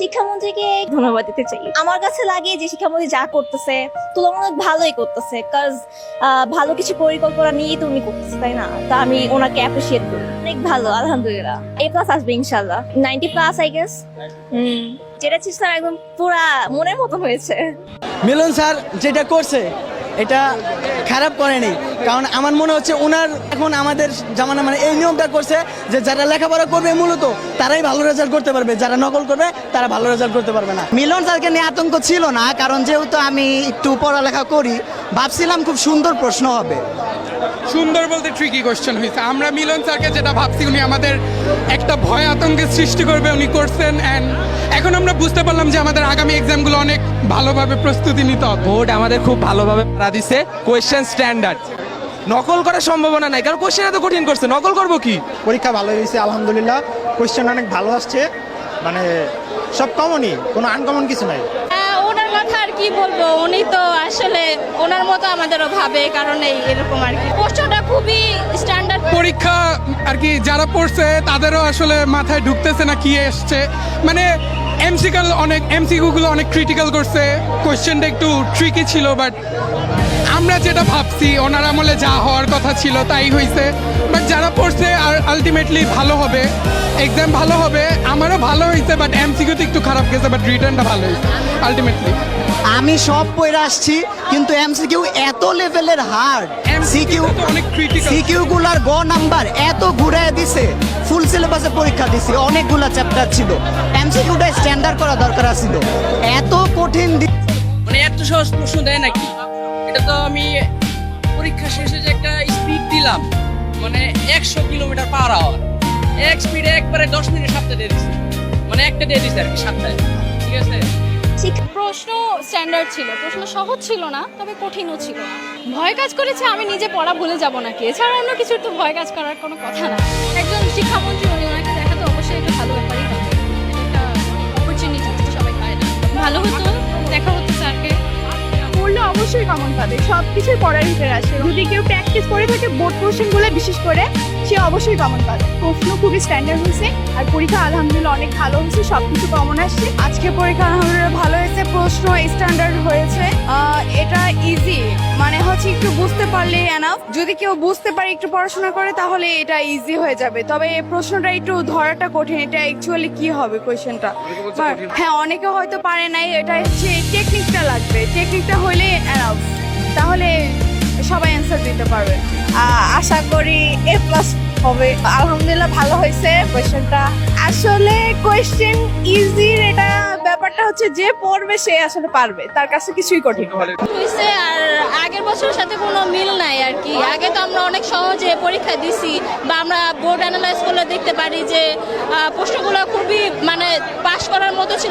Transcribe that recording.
শিক্ষামন্ত্রীকে ধন্যবাদ দিতে চাই। আমার কাছে লাগে যে শিক্ষামন্ত্রী যা করতেছে তুলনামূলক ভালোই করতেছে, কাজ ভালো কিছু পরিকল্পনা নিয়ে তো উনি করতেছে, তাই না? তা আমি ওনাকে অ্যাপ্রিসিয়েট করি। অনেক ভালো, আলহামদুলিল্লাহ। A+ আসবে ইনশাল্লাহ, 90+ আই গেস। যেটা ছিল একদম পুরা মনের মতো হয়েছে। মিলন স্যার যেটা করছে এটা খারাপ করেনি, কারণ আমার মনে হচ্ছে ওনার এখন আমাদের জামানা মানে এই নিয়মটা করছে যে যারা লেখাপড়া করবে মূলত তারাই ভালো রেজাল্ট করতে পারবে, যারা নকল করবে তারা ভালো রেজাল্ট করতে পারবে না। মিলন স্যারকে নিয়ে আতঙ্ক ছিল না, কারণ যেহেতু আমি একটু পড়ালেখা করি, ভাবছিলাম খুব সুন্দর প্রশ্ন হবে। সুন্দর বলতে ট্রিকি কোশ্চেন হয়েছে। আমরা মিলন স্যারকে যেটা ভাবছি উনি আমাদের একটা ভয় আতঙ্কের সৃষ্টি করবে উনি করছেন, অ্যান্ড এখন আমরা বুঝতে পারলাম যে আমাদের আগামী এক্সামগুলো অনেক ভালোভাবে প্রস্তুতি নিতে হবে। বোর্ড আমাদের খুব ভালোভাবে পড়া দিছে, কোয়েশ্চেন স্ট্যান্ডার্ড, নকল করার সম্ভাবনা নাই, কারণ কোয়েশ্চেন এত কঠিন করছে, নকল করবো কি? পরীক্ষা ভালো হয়েছে আলহামদুলিল্লাহ, কোয়েশ্চেন অনেক ভালো আসছে, মানে সব কমনই, কোনো আনকমন কিছু নাই। ওনার কথা আর কি বলবো, উনি তো আসলে ওনার মতো আমাদেরও ভাবে, কারণ এরকম আর কি প্রশ্নটা খুবই স্ট্যান্ডার্ড। পরীক্ষা আর কি যারা পড়ছে তাদেরও আসলে মাথায় ঢুকতেছে না কি এসছে, মানে এমসিকিউগুলো অনেক ক্রিটিক্যাল করছে, কোয়েশ্চেনটা একটু ট্রিকি ছিল, বাট আমরা যেটা ভাবছি ওনার আমলে যা হওয়ার কথা ছিল তাই হয়েছে। বাট যারা পড়ছে আর আলটিমেটলি ভালো হবে, এক্সাম ভালো হবে। আমারও ভালো হয়েছে, বাট এমসিকিউতে একটু খারাপ গেছে, বাট রিটার্নটা ভালো হয়েছে আলটিমেটলি। আমি সব পড়ে আসছি, কিন্তু এমসিকিউ এত লেভেলের হার্ড, সিকিউ অনেক ক্রিটিক্যাল, সিকিউ গুলার নাম্বার এত ঘুরায় দিছে। ফুল সিলেবাসে পরীক্ষা দিছি, অনেকগুলা চ্যাপ্টার ছিল, এমসিকিউটা স্ট্যান্ডার্ড করা দরকার ছিল, এত কঠিন মানে এত সহজ প্রশ্ন দেয় নাকি? এটা তো আমি পরীক্ষা শেষে যে একটা স্পিড দিলাম, মানে 100 কিলোমিটার পার আওয়ার, এক স্পিডে একবারে 10 মিনিট 7টা দিয়ে দিচ্ছে, মানে একটা দিয়ে দিচ্ছে আর কি 7টায়, ঠিক আছে। প্রশ্ন স্ট্যান্ডার্ড ছিল, প্রশ্ন সহজ ছিল না, তবে কঠিনও ছিল। ভয় কাজ করেছে আমি নিজে পড়া ভুলে যাব নাকি, এছাড়া অন্য কিছুর তো ভয় কাজ করার কোনো কথা না। একজন শিক্ষামন্ত্রী উনি, ওনাকে দেখা তো অবশ্যই একটা ভালো ব্যাপারই হবে, একটা অপরচুনিটি সবাই পায় না। ভালো হতো, দেখা হতো স্যারকে। পড়লে অবশ্যই কমন পাবে, সব কিছুই পড়ার ভিতরে আসে। যদি কেউ প্র্যাকটিস করে থাকে বোর্ড কোশ্চেনগুলো বিশেষ করে, সে অবশ্যই কমন পাবে। প্রশ্ন খুবই স্ট্যান্ডার্ড হয়েছে, আর পরীক্ষা আলহামদুলিল্লাহ অনেক ভালো হয়েছে, সব কিছু কমন আসছে। আজকে পরীক্ষা আলহামদুলিল্লাহ ভালো হয়েছে, প্রশ্ন স্ট্যান্ডার্ড হয়েছে। এটা ইজি, মানে হচ্ছে একটু বুঝতে পারলে এনাফ। যদি কেউ বুঝতে পারে, একটু পড়াশোনা করে, তাহলে এটা ইজি হয়ে যাবে। তবে এই প্রশ্নটা একটু ধরাটা কঠিন, এটা অ্যাকচুয়ালি কি হবে কোয়েশ্চেনটা। হ্যাঁ, অনেকে হয়তো পারে নাই, এটা হচ্ছে টেকনিকটা লাগবে, টেকনিকটা হলে এনাফ, তাহলে সবাই অ্যান্সার দিতে পারবে। আশা করি A+ হবে। আলহামদুলিল্লাহ ভালো হয়েছে কোয়েশ্চেনটা। আসলে কোয়েশ্চেন ইজির এটা ব্যাপারটা হচ্ছে যে পড়বে সে আসলে পারবে, তার কাছে কিছুই কঠিন না। হয়েছে, আর আগের বছরের সাথে কোনো মিল নাই আর কি। আগে তো আমরা অনেক সহজে পরীক্ষা দিছি, বা আমরা বোর্ড অ্যানালাইজ করলে দেখতে পারি যে প্রশ্নগুলো খুবই মানে পাশ করার মতো ছিল।